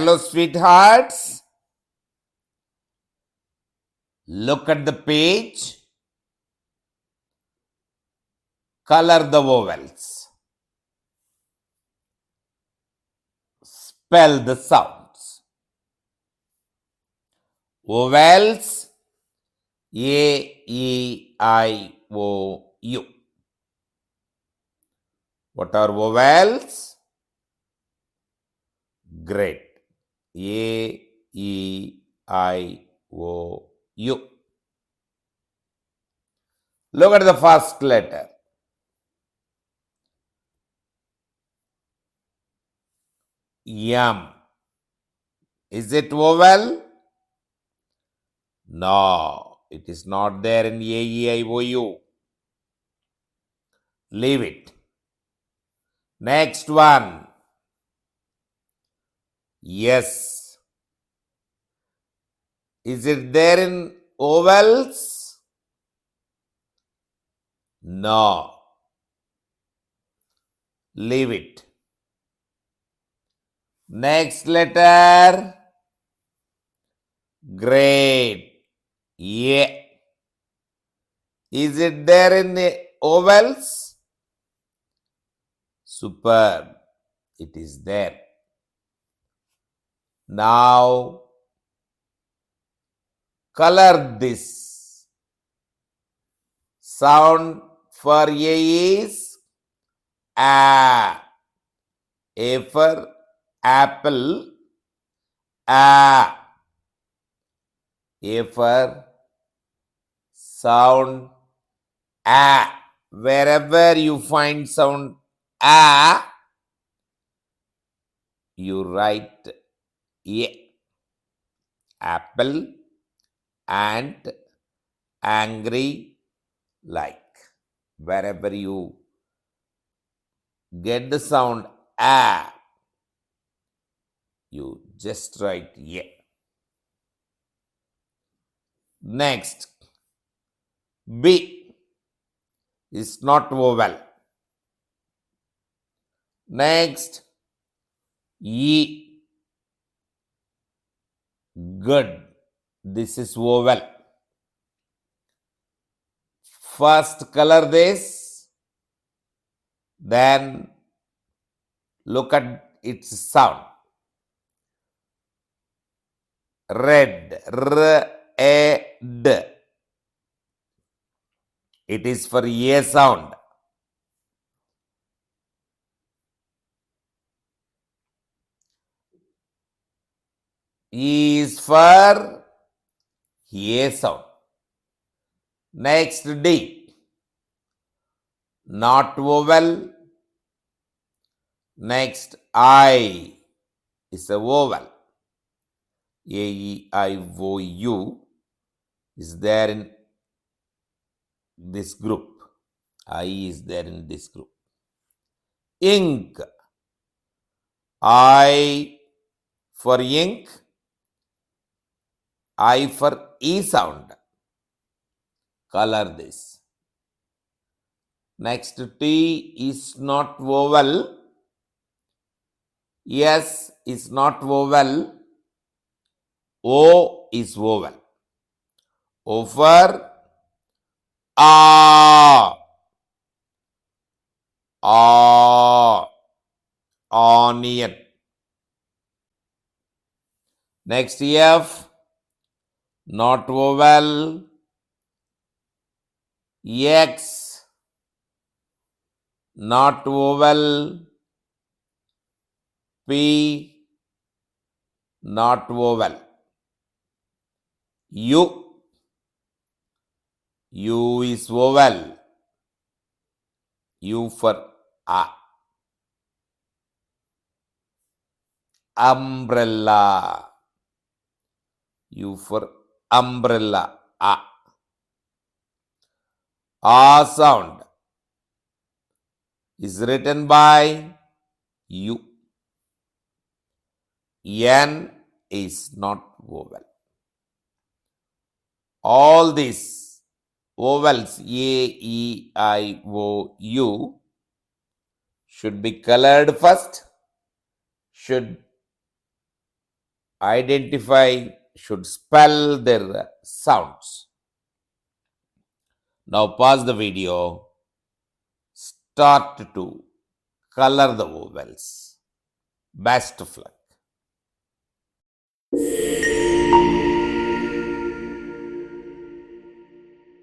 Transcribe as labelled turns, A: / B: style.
A: Hello, sweethearts. Look at the page. Color the vowels. Spell the sounds. Vowels A, E, I, O, U. What are vowels? Great. A, E, I, O, U. Look at the first letter. Yum. Is it vowel? No, it is not there in A, E, I, O, U. Leave it. Next one. Yes. Is it there in vowels? No. Leave it. Next letter. Great. Yeah. Is it there in the vowels? Superb. It is there. Now, color this. Sound for A is A. A for apple. A. A for sound A. Wherever you find sound A, you write A. Apple, ant, angry, like. Wherever you get the sound A, you just write A. Next, B is not vowel. Next, E. Good. This is vowel. First color this, then look at its sound. Red. R-E-D. It is for A sound. E is for A sound. Next, D. Not vowel. Next, I is a vowel. A-E-I-O-U is there in this group. I is there in this group. Ink. I for ink. I for E sound. Color this. Next, T is not vowel. S is not vowel. O is vowel. O for A. A. Onion. Next, F. Not vowel. X. Not vowel. P. Not vowel. U. U is vowel. U for A. Umbrella. U for umbrella. A. A sound is written by U. N is not vowel. All these vowels A, E, I, O, U should be colored first, should identify, should spell their sounds. Now pause the video, start to color the vowels. Best of luck.